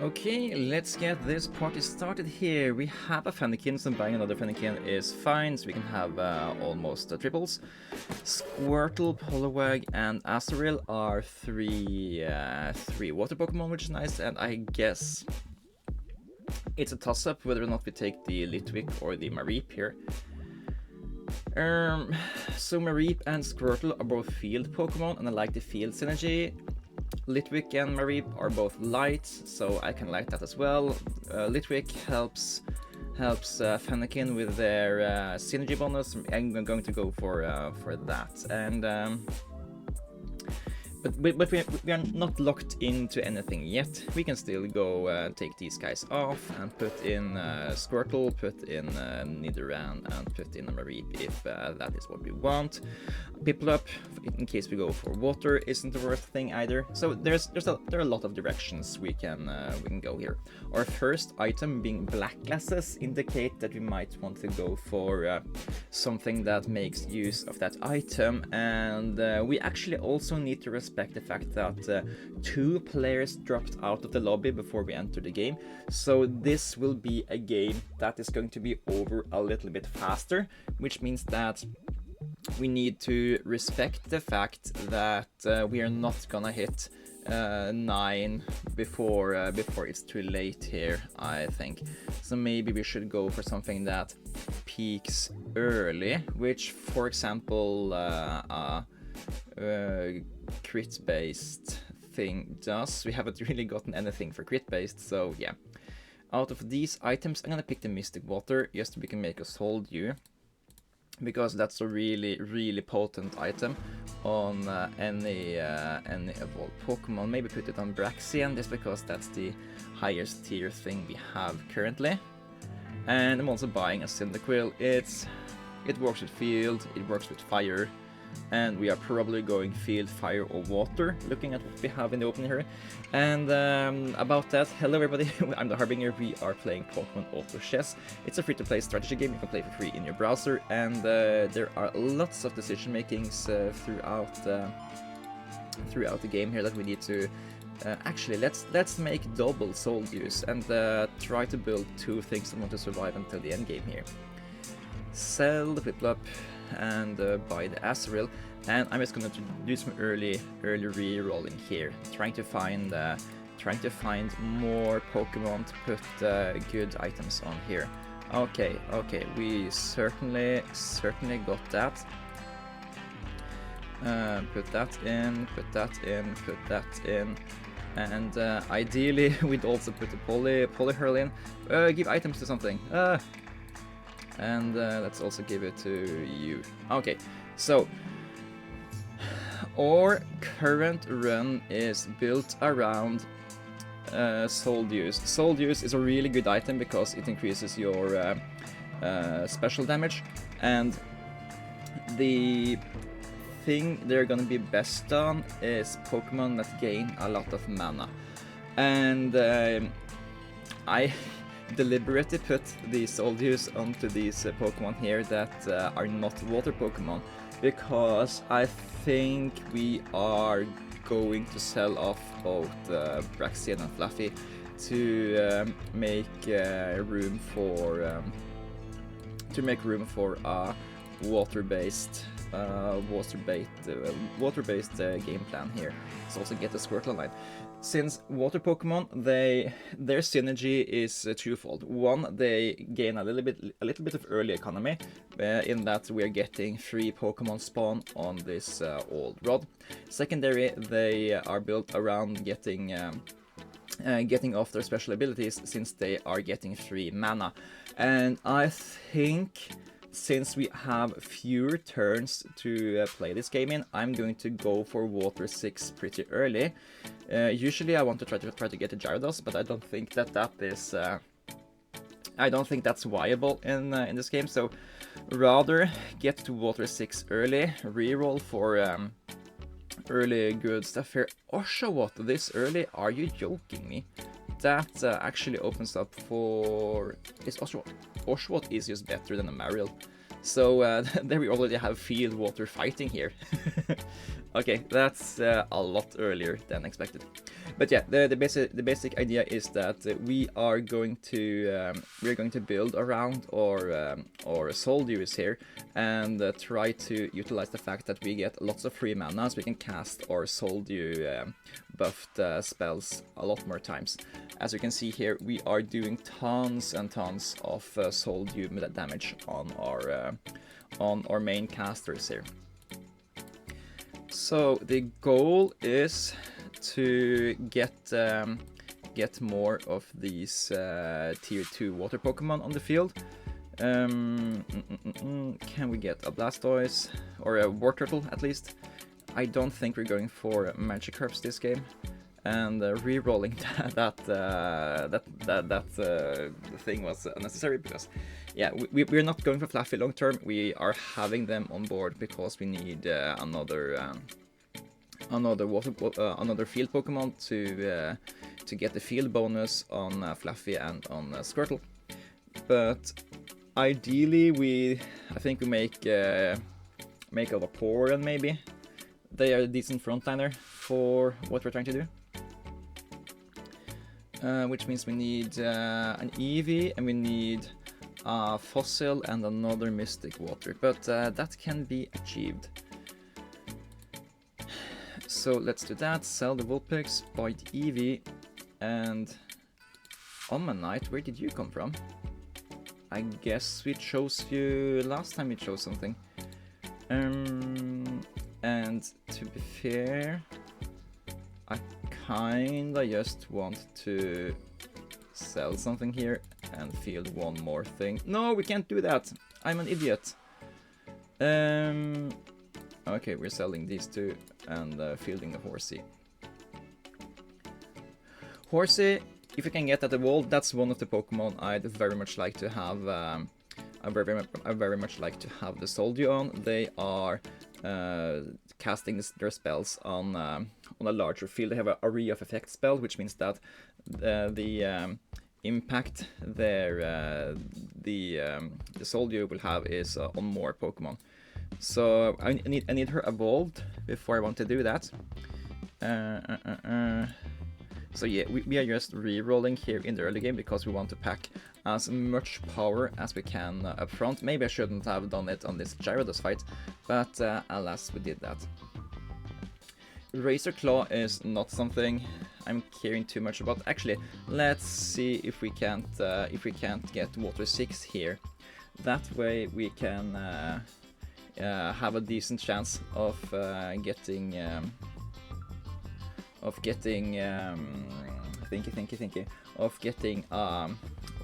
Okay, let's get this party started here. We have a Fennekin, so buying another Fennekin is fine, so we can have almost triples. Squirtle, Poliwag, and Azurill are three water Pokemon, which is nice, and I guess it's a toss-up whether or not we take the Litwick or the Mareep here. So Mareep and Squirtle are both field Pokemon, and I like the field synergy. Litwick and Mareep are both light, so I can like that as well. Litwick helps Fennekin with their synergy bonus. I'm going to go for that. And but we are not locked into anything yet. We can still go take these guys off and put in Squirtle, put in Nidoran, and put in a Mareep if that is what we want. Piplup, in case we go for water, isn't the worst thing either. So there are a lot of directions we can go here. Our first item being black glasses indicate that we might want to go for something that makes use of that item, and we actually also need to respect the fact that 2 players dropped out of the lobby before we enter the game, so this will be a game that is going to be over a little bit faster, which means that we need to respect the fact that we are not gonna hit 9 before it's too late here, I think. So maybe we should go for something that peaks early, which, for example, crit-based thing does. We haven't really gotten anything for crit-based, so yeah. Out of these items, I'm gonna pick the Mystic Water, just so we can make us hold you, because that's a really potent item on any evolved Pokemon. Maybe put it on Braxian, just because that's the highest tier thing we have currently. And I'm also buying a Cyndaquil. It works with field, it works with fire, and we are probably going field, fire, or water, looking at what we have in the opening here. And about that, hello everybody, I'm the Harbinger. We are playing Pokemon Auto Chess. It's a free-to-play strategy game you can play for free in your browser, and there are lots of decision makings throughout the game here that we need to actually let's make double soul use and try to build 2 things that want to survive until the end game here. Sell the Piplup and buy the Azurill, and I'm just going to do some early re-rolling here, trying to find more Pokemon to put good items on here. Okay, we certainly got that. Put that in, and ideally we'd also put the Polyhurl in. Give items to something. And let's also give it to you. Okay, so our current run is built around Soul Juice. Soul Juice is a really good item because it increases your special damage, and the thing they're gonna be best on is Pokemon that gain a lot of mana. And I deliberately put the Soul Juice onto these Pokemon here that are not water Pokemon, because I think we are going to sell off both Braxian and Fluffy to make room for a water-based game plan here. Let's also get the Squirtle online. Since water Pokemon, their synergy is twofold. One, they gain a little bit of early economy, in that we are getting free Pokemon spawn on this old rod. Secondary, they are built around getting off their special abilities, since they are getting free mana. And I think, since we have fewer turns to play this game in, I'm going to go for Water 6 pretty early. Usually I want to try to get a Gyarados, but I don't think that is I don't think that's viable in this game. So rather get to Water 6 early, reroll for early good stuff here. Oshawott this early? Are you joking me? That actually opens up for... Is Oshawott is just better than a Marill. So there we already have field water fighting here. Okay, that's a lot earlier than expected. But yeah, the basic idea is that we are going to build around our Soldier is here, and try to utilize the fact that we get lots of free mana, so we can cast our Soldier buffed spells a lot more times. As you can see here, we are doing tons and tons of Soldier damage on our main casters here. So the goal is to get more of these tier 2 water Pokemon on the field. Can we get a Blastoise or a War Turtle at least? I don't think we're going for Magikarps this game, and re-rolling that thing was unnecessary because, yeah, we're not going for Fluffy long term. We are having them on board because we need another field Pokemon to get the field bonus on Fluffy and on Squirtle. But ideally, I think we make a Vaporeon maybe. They are a decent frontliner for what we're trying to do. Which means we need an Eevee, and we need a Fossil and another Mystic Water, but that can be achieved. So let's do that, sell the Vulpix, buy the Eevee, and Omanyte, where did you come from? I guess we chose you last time we chose something. And to be fair, I kinda just want to sell something here and field one more thing. No, we can't do that! I'm an idiot! Okay, we're selling these two and fielding the Horsey. Horsey, if you can get at the wall, that's one of the Pokemon I'd very much like to have. I very much like to have the Soldier on. They are casting their spells on a larger field. They have an Area of Effect spell, which means that the impact the Soldier will have is on more Pokemon. So I need her evolved before I want to do that. So yeah, we are just re-rolling here in the early game because we want to pack as much power as we can up front. Maybe I shouldn't have done it on this Gyarados fight, but alas, we did that. Razor Claw is not something I'm caring too much about. Actually, let's see if we can't get Water 6 here. That way we can have a decent chance of getting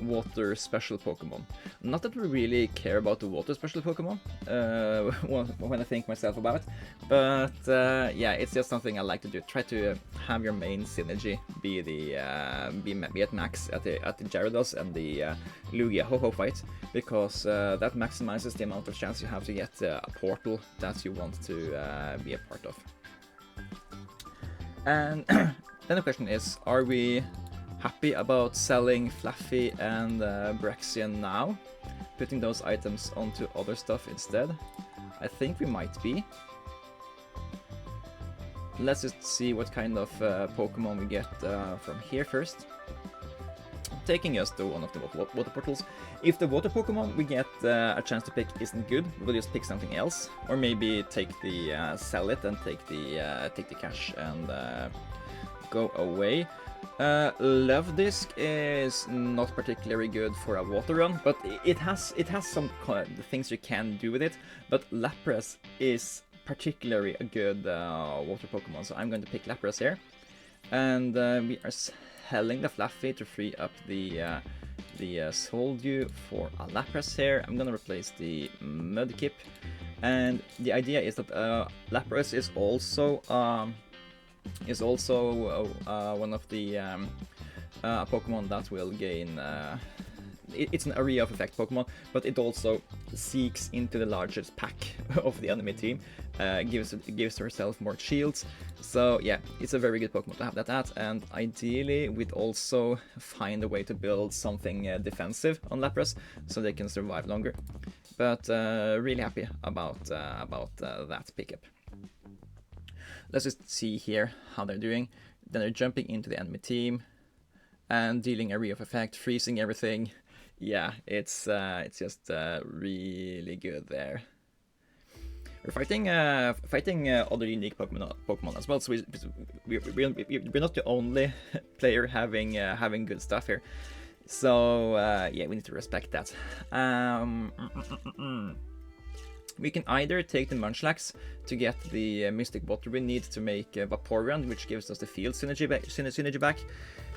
water special Pokemon. Not that we really care about the water special Pokemon when I think myself about it, but yeah, it's just something I like to do. Try to have your main synergy be at max at the Gyarados and the Lugia Ho-Ho fight, because that maximizes the amount of chance you have to get a portal that you want to be a part of. And then the question is, are we happy about selling Fluffy and Braxian now? Putting those items onto other stuff instead? I think we might be. Let's just see what kind of Pokemon we get from here first. Taking us to one of the water portals. If the water Pokemon we get a chance to pick isn't good, we'll just pick something else, or maybe take the sell it and take the cash and go away. Love Disc is not particularly good for a water run, but it has some things you can do with it. But Lapras is particularly a good water Pokemon, so I'm going to pick Lapras here, and we are selling the Fluffy to free up the Soldier for a Lapras here. I'm gonna replace the Mudkip, and the idea is that Lapras is also one of the Pokemon that will gain. It's an Area of Effect Pokemon, but it also seeks into the largest pack of the enemy team, gives herself more shields. So yeah, it's a very good Pokemon to have that at, and ideally we'd also find a way to build something defensive on Lapras so they can survive longer. But really happy about that pickup. Let's just see here how they're doing. then they're jumping into the enemy team and dealing area of effect, freezing everything. Yeah, it's just really good there. We're fighting other unique Pokemon as well, so we're not the only player having good stuff here. So yeah, we need to respect that. We can either take the Munchlax to get the Mystic Water we need to make Vaporeon, which gives us the field synergy back,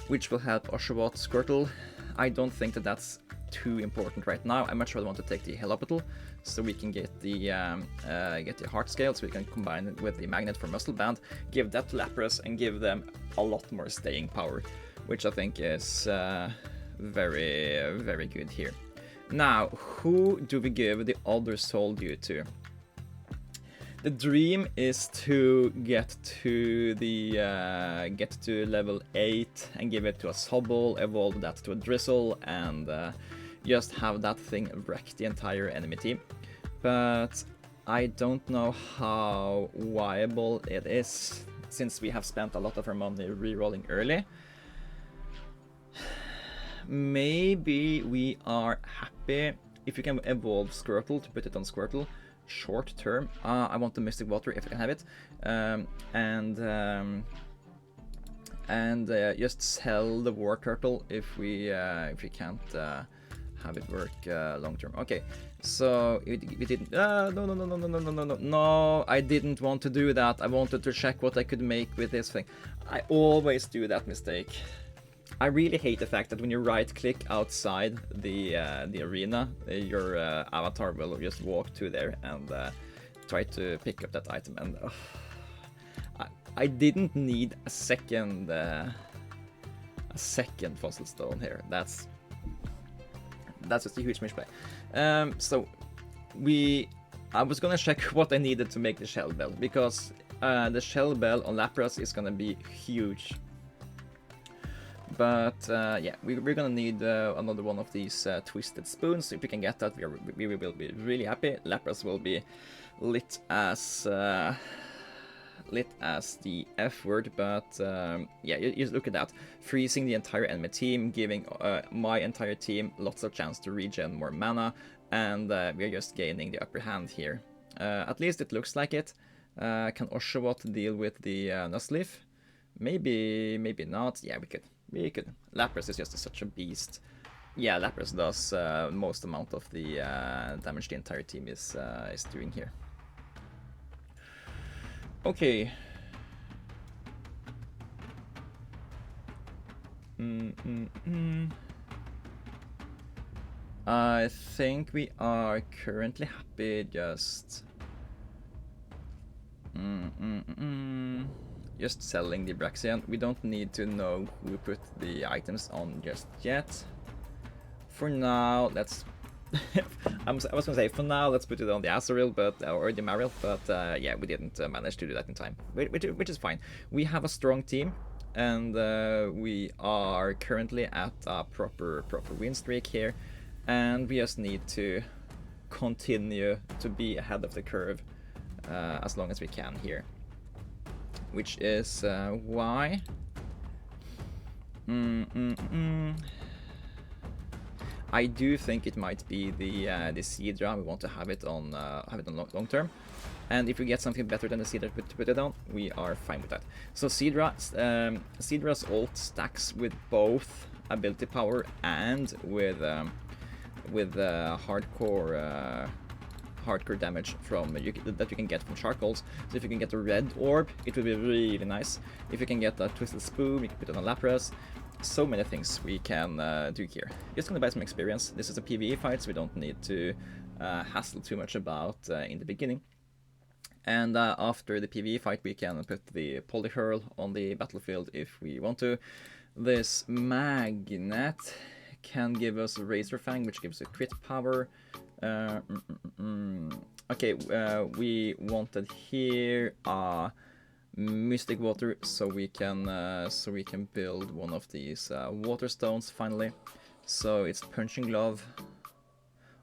which will help Oshawott, Squirtle. I don't think that that's too important right now. I much rather want to take the Helioptile, so we can get the Heart Scale, so we can combine it with the Magnet for Muscle Band, give that to Lapras, and give them a lot more staying power, which I think is very, very good here. Now, who do we give the other Soul Dew to? The dream is to get to level 8 and give it to a Sobble, evolve that to a Drizzle, and just have that thing wreck the entire enemy team. But I don't know how viable it is, since we have spent a lot of our money rerolling early. Maybe we are happy if you can evolve Squirtle to put it on Squirtle short term. I want the Mystic Water if I can have it, and just sell the War Turtle if we can't have it work long term. Okay, so we didn't. No! I didn't want to do that. I wanted to check what I could make with this thing. I always do that mistake. I really hate the fact that when you right-click outside the arena, your avatar will just walk to there and try to pick up that item. And I didn't need a second fossil stone here. That's just a huge misplay. So I was gonna check what I needed to make the Shell Bell, because the Shell Bell on Lapras is gonna be huge. But yeah, we're gonna need another one of these twisted spoons. If we can get that, we will be really happy. Lapras will be lit as the F word, but yeah, you look at that. Freezing the entire enemy team, giving my entire team lots of chance to regen more mana, and we're just gaining the upper hand here. At least it looks like it. Can Oshawott deal with the Nuzleaf? Maybe not. Yeah, we could. Lapras is just such a beast. Yeah, Lapras does most amount of the damage the entire team is doing here. Okay. I think we are currently happy just just selling the Braxian. We don't need to know who put the items on just yet. For now, let's I was gonna say, for now, let's put it on the Azurill, or the Marill, but yeah, we didn't manage to do that in time, which is fine. We have a strong team, and we are currently at a proper win streak here, and we just need to continue to be ahead of the curve as long as we can here, which is why I do think it might be the Seadra. We want to have it on long term, and if we get something better than the Seadra to put it on, we are fine with that. So Seadra's ult stacks with both ability power and with hardcore damage that you can get from Charcoals. So if you can get a red orb, it would be really nice. If you can get a Twisted Spoon, you can put it on Lapras. So many things we can do here. Just gonna buy some experience. This is a PvE fight, so we don't need to hassle too much about in the beginning. And after the PvE fight, we can put the Polyhurl on the battlefield if we want to. This Magnet can give us a Razor Fang, which gives a crit power. Okay, we wanted here Mystic Water, so we can build one of these water stones finally. So it's Punching Glove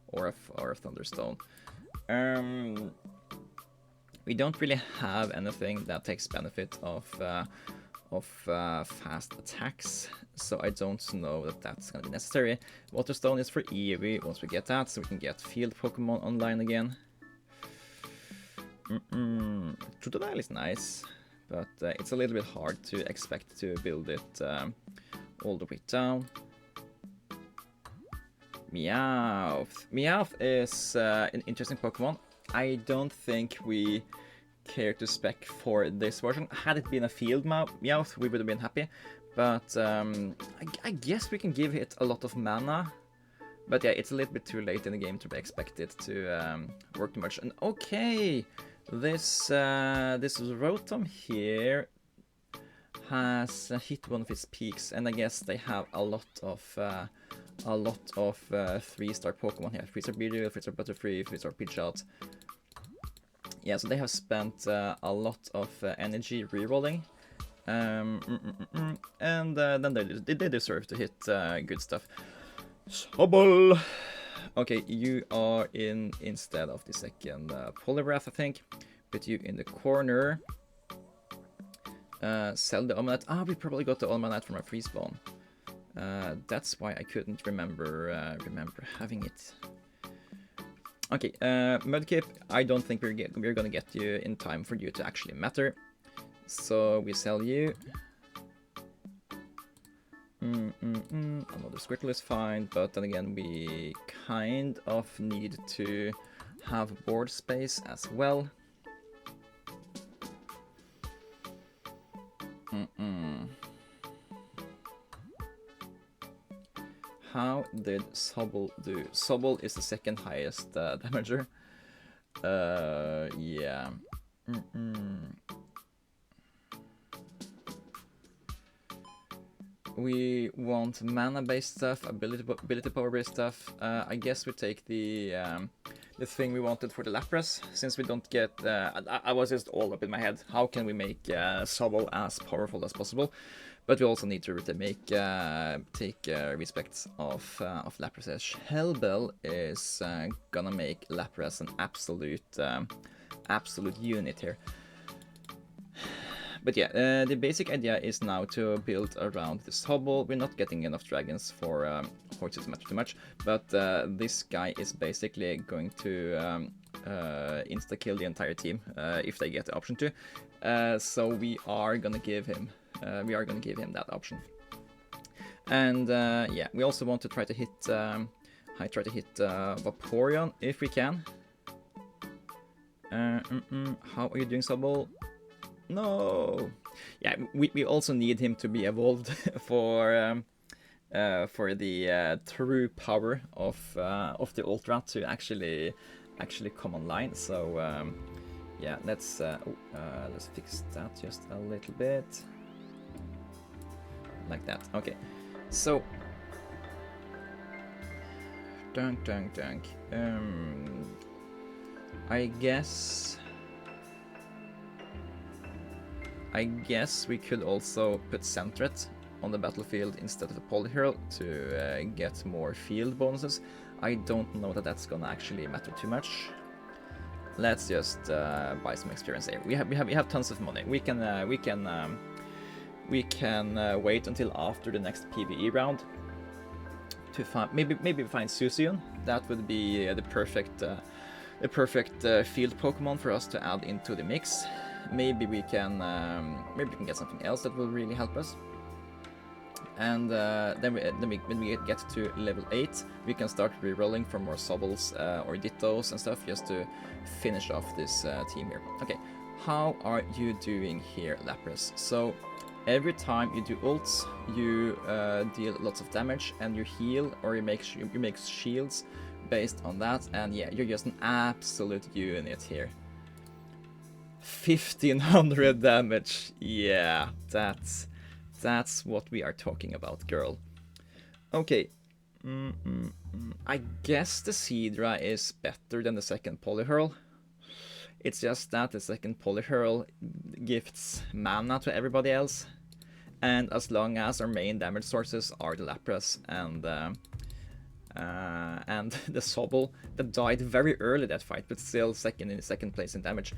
or a Thunderstone. We don't really have anything that takes benefit of of fast attacks, so I don't know that that's going to be necessary. Waterstone is for Eevee once we get that, so we can get field Pokemon online again. Totodile is nice, but it's a little bit hard to expect to build it all the way down. Meowth. Meowth is an interesting Pokemon. I don't think we care to spec for this version. Had it been a field Meowth, we would have been happy. But I guess we can give it a lot of mana. But yeah, it's a little bit too late in the game to be expected to work too much. And okay, this Rotom here has hit one of its peaks, and I guess they have a lot of 3-star Pokemon here. 3-star Beedrill, 3-star Butterfree, 3-star Pidgeot. Yeah, so they have spent a lot of energy rerolling. And then they deserve to hit good stuff. Sobble! Okay, you are in instead of the second Poliwrath, I think. Put you in the corner. Sell the Omanite. Ah, we probably got the Omanite from a free spawn. That's why I couldn't remember having it. Okay, Mudkip, I don't think we're gonna get you in time for you to actually matter. So we sell you. Another Squirtle is fine, but then again we kind of need to have board space as well. How did Sobble do? Sobble is the second highest damager. Yeah. We want mana-based stuff, ability power-based stuff. I guess we take the thing we wanted for the Lapras, since we don't get... I was just all up in my head. How can we make Sobble as powerful as possible? But we also need to take respect of Lapras. Hellbell is gonna make Lapras an absolute unit here. But yeah, the basic idea is now to build around this Sobble. We're not getting enough dragons for horses too much, but this guy is basically going to insta-kill the entire team if they get the option to. So we are gonna give him that option. And yeah, we also want to try to hit Vaporeon if we can. How are you doing, Sobble? No. Yeah, we also need him to be evolved for the true power of the Ultra to actually come online. So yeah, let's fix that just a little bit. Like that. Okay. So dunk. I guess we could also put Sentret on the battlefield instead of a Polyhurl to get more field bonuses. I don't know that that's gonna actually matter too much. Let's just buy some experience here. We have tons of money. We can wait until after the next PvE round to find maybe find Susiun. That would be the perfect field Pokemon for us to add into the mix. Maybe we can get something else that will really help us. And then when we get to level 8, we can start rerolling for more Sobbles or Dittos and stuff, just to finish off this team here. Okay, how are you doing here, Lapras? So every time you do ults, you deal lots of damage, and you heal or you make shields based on that. And yeah, you're just an absolute unit here. 1500 damage. Yeah, that's what we are talking about, girl. Okay. I guess the Seadra is better than the second Polyhurl. It's just that the second Polyhurl gifts mana to everybody else. And as long as our main damage sources are the Lapras and the Sobble that died very early that fight, but still in second place in damage,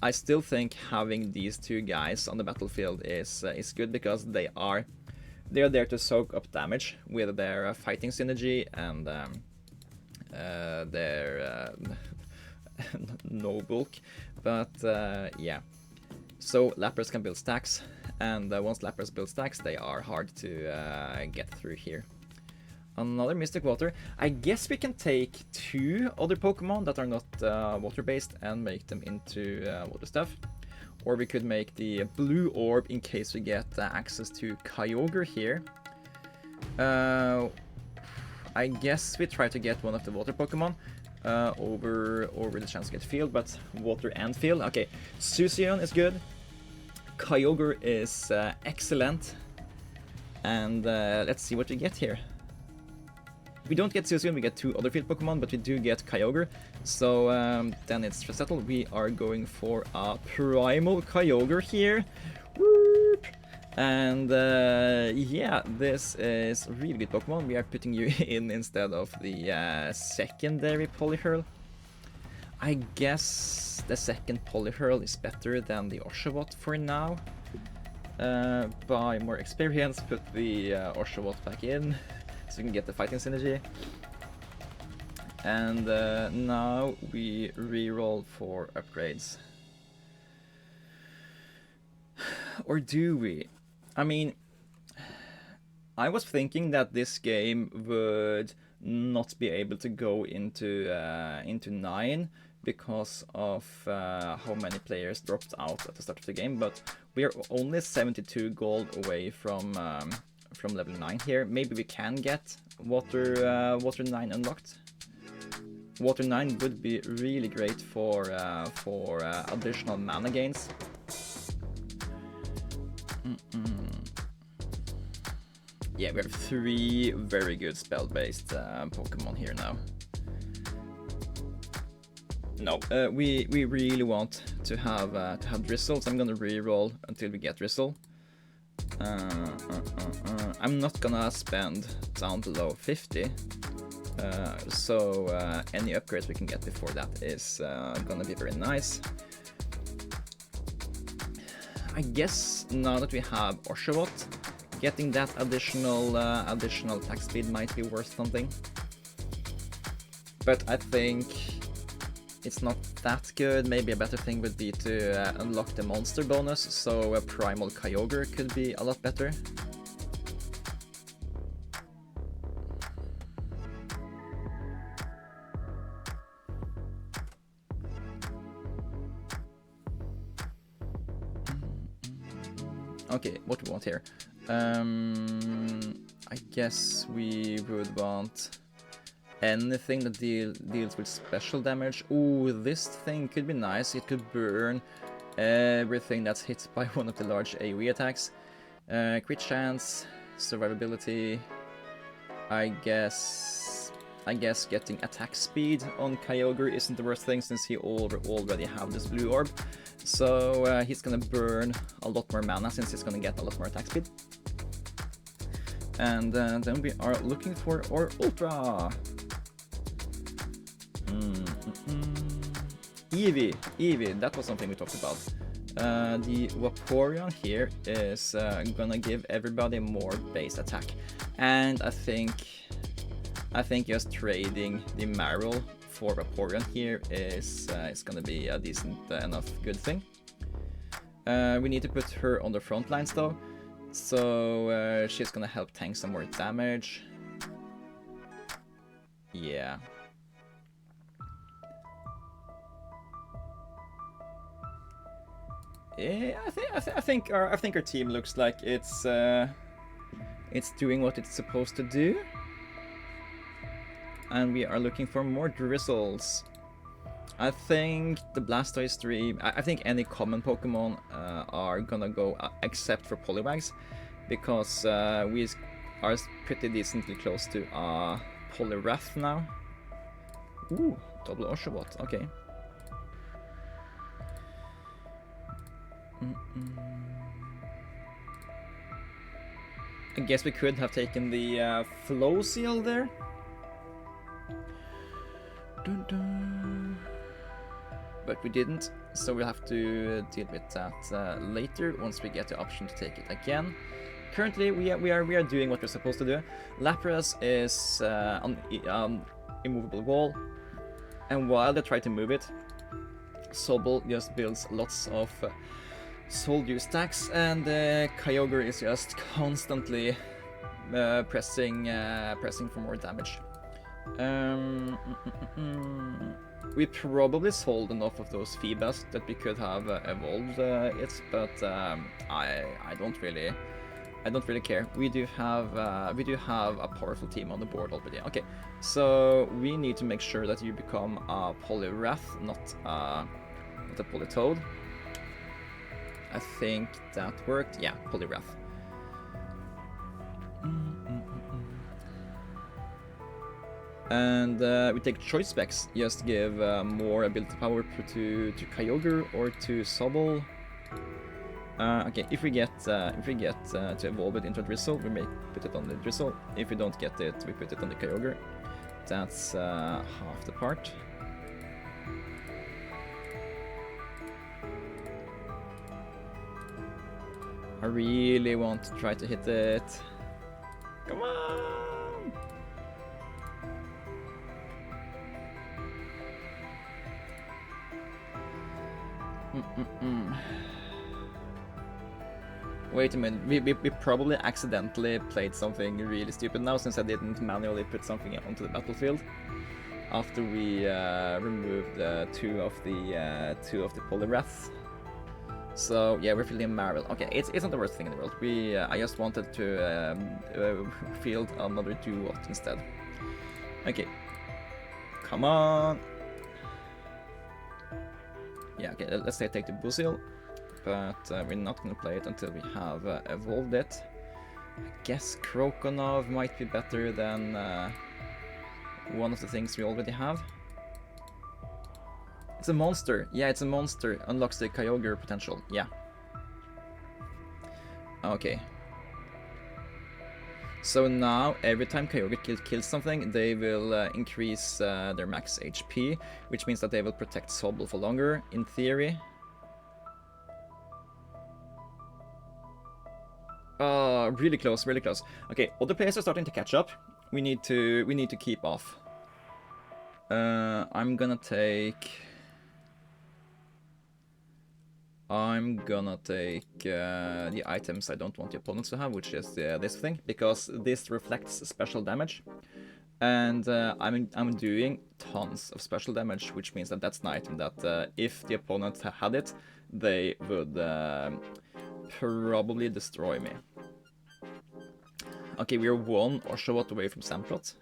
I still think having these two guys on the battlefield is good, because they are there to soak up damage with their fighting synergy and their no bulk. But yeah, so Lapras can build stacks, and once Lapras build stacks, they are hard to get through here. Another Mystic Water. I guess we can take two other Pokemon that are not water-based and make them into water stuff. Or we could make the blue orb in case we get access to Kyogre here. I guess we try to get one of the water Pokemon over the chance to get field, but water and field. Okay, Susion is good. Kyogre is excellent. And let's see what we get here. If we don't get Susion, we get two other field Pokemon, but we do get Kyogre. So then it's settled. We are going for a Primal Kyogre here. Whoop. And yeah, this is a really good Pokemon. We are putting you in instead of the secondary Polyhurl. I guess the second Polyhurl is better than the Oshawott for now. By more experience, put the Oshawott back in, so we can get the fighting synergy. And now we reroll for upgrades. Or do we? I mean, I was thinking that this game would not be able to go into 9 because of how many players dropped out at the start of the game, but we are only 72 gold away from level 9 here. Maybe we can get Water 9 unlocked. Water 9 would be really great for additional mana gains. Yeah, we have 3 very good spell-based Pokemon here now. No, we really want to have Drizzle, so I'm gonna reroll until we get Drizzle. I'm not gonna spend down below 50, so any upgrades we can get before that is gonna be very nice. I guess now that we have Oshawott, getting that additional attack speed might be worth something. But I think it's not that good. Maybe a better thing would be to unlock the monster bonus, so a Primal Kyogre could be a lot better. Okay, what do we want here? I guess we would want anything that deals with special damage. Ooh, this thing could be nice. It could burn everything that's hit by one of the large AoE attacks. Crit chance, survivability. I guess getting attack speed on Kyogre isn't the worst thing, since he already have this blue orb. So he's gonna burn a lot more mana since he's gonna get a lot more attack speed. And then we are looking for our Ultra. Eevee, that was something we talked about. The Vaporeon here is gonna give everybody more base attack, and I think just trading the Marill for Vaporeon here is gonna be a decent enough good thing. We need to put her on the front lines though, so she's gonna help tank some more damage. Yeah. Yeah, I think our team looks like it's doing what it's supposed to do, and we are looking for more Drizzles. I think the Blastoise 3, I think any common Pokemon are gonna go except for Poliwags, because we are pretty decently close to Poliwrath now. Ooh, double Oshawott, okay. I guess we could have taken the Flow Seal there. But we didn't, so we'll have to deal with that later once we get the option to take it again. Currently, we are doing what we're supposed to do. Lapras is on immovable wall, and while they try to move it, Sobble just builds lots of soldier stacks, and Kyogre is just constantly pressing for more damage. We probably sold enough of those Phoebas that we could have evolved it, but I don't really care. We do have a powerful team on the board already. Okay, so we need to make sure that you become a Poliwrath, not a Politoad. I think that worked. Yeah, Poliwrath. And we take choice specs, just give more ability power to Kyogre or to Sobble. Okay, if we get to evolve it into a Drizzle, we may put it on the Drizzle. If we don't get it, we put it on the Kyogre. That's half the part. I really want to try to hit it. Come on! Wait a minute, we probably accidentally played something really stupid now, since I didn't manually put something onto the battlefield after we removed two of the Poliwraths. So yeah, we're feeling Marvel. Okay, it's not the worst thing in the world. I just wanted to field another Duot instead. Okay, come on. Yeah, okay, let's say take the Buzzile, but we're not gonna play it until we have evolved it. I guess Croconov might be better than one of the things we already have. It's a monster. Yeah, it's a monster. Unlocks the Kyogre potential. Yeah. Okay. So now, every time Kyogre kills something, they will increase their max HP, which means that they will protect Sobble for longer, in theory. Oh, really close, really close. Okay, other players are starting to catch up. We need to keep off. I'm gonna take the items I don't want the opponents to have, which is this thing, because this reflects special damage. And I'm doing tons of special damage, which means that that's an item that if the opponent had it, they would probably destroy me. Okay, we are one Oshawott away from Samprot.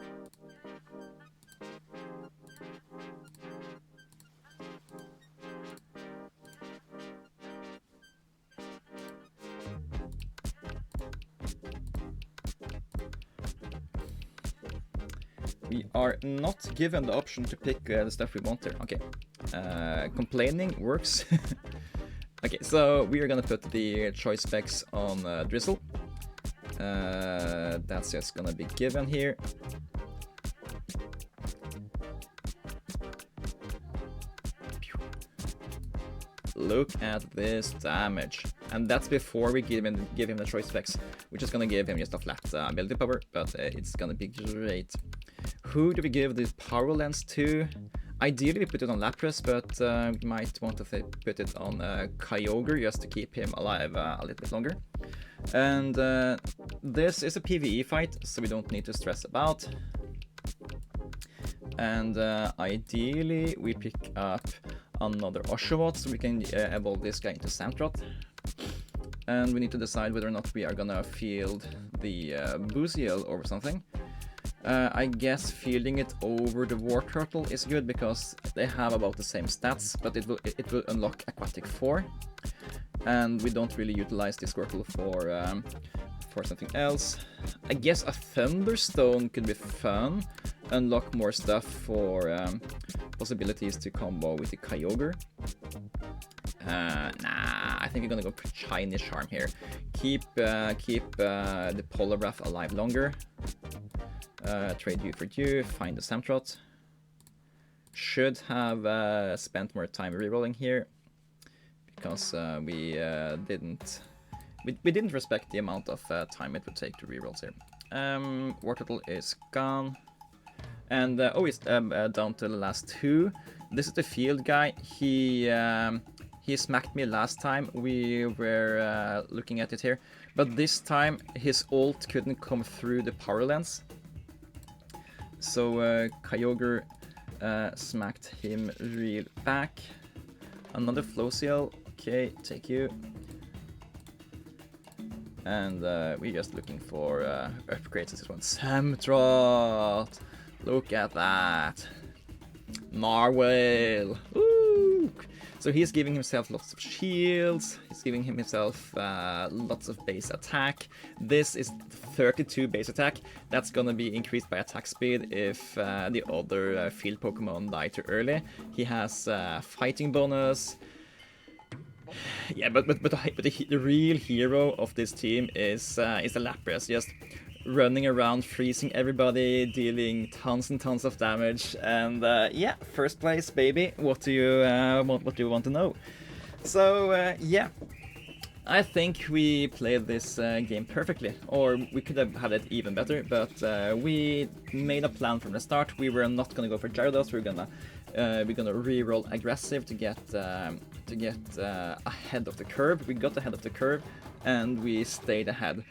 We are not given the option to pick the stuff we want there. Okay, complaining works. Okay, so we are gonna put the choice specs on Drizzle. That's just gonna be given here. Look at this damage. And that's before we give him the choice specs, which is gonna give him just a flat ability power, but it's gonna be great. Who do we give the power lens to? Ideally we put it on Lapras, but we might want to put it on Kyogre just to keep him alive a little bit longer. And this is a PvE fight, so we don't need to stress about. And ideally we pick up another Oshawott, so we can evolve this guy into Samtrot. And we need to decide whether or not we are gonna field the Buzzile or something. I guess fielding it over the War Turtle is good because they have about the same stats, but it will unlock Aquatic 4, and we don't really utilize the Squirtle for something else. I guess a Thunderstone could be fun, unlock more stuff for possibilities to combo with the Kyogre. Nah, I think we're gonna go Shiny Charm here. Keep the Poliwrath alive longer. Trade you for you, find the Samtrot. Should have spent more time rerolling here. because we didn't respect the amount of time it would take to rerolls here. War Turtle is gone. And it's down to the last 2. This is the field guy. He smacked me last time we were looking at it here, but this time his ult couldn't come through the power lens. So Kyogre smacked him real back. Another flow seal. Okay, take you. And we're just looking for upgrades. This one, Samtrot. Look at that. Marwell. Ooh. So he's giving himself lots of shields. He's giving himself lots of base attack. This is 32 base attack. That's gonna be increased by attack speed if the other field Pokemon die too early. He has fighting bonus. Yeah, but the real hero of this team is the Lapras, just running around, freezing everybody, dealing tons and tons of damage, and yeah, first place, baby. What do you want to know? So yeah, I think we played this game perfectly, or we could have had it even better. But we made a plan from the start. We were not gonna go for Gyarados. We're gonna reroll aggressive to get ahead of the curve. We got ahead of the curve, and we stayed ahead.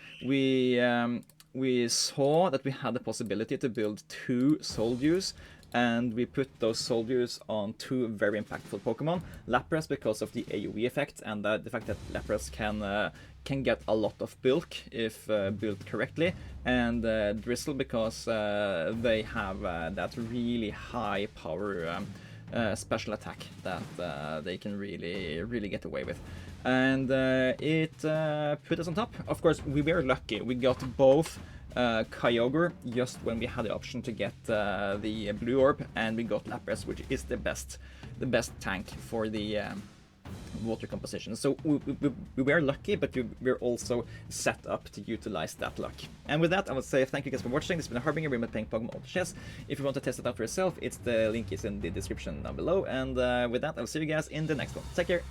We saw that we had the possibility to build 2 Soldiers, and we put those Soldiers on 2 very impactful Pokemon. Lapras because of the AoE effect, and the fact that Lapras can get a lot of bulk if built correctly, and Drizzle because they have that really high power special attack that they can really get away with. And it put us on top. Of course, we were lucky. We got both Kyogre just when we had the option to get the Blue Orb, and we got Lapras, which is the best tank for the water composition. So we were lucky, but we're also set up to utilize that luck. And with that, I would say thank you guys for watching. This has been a Harbinger. We've been playing Pokemon Ultra Chess. If you want to test it out for yourself, the link is in the description down below. And with that, I'll see you guys in the next one. Take care.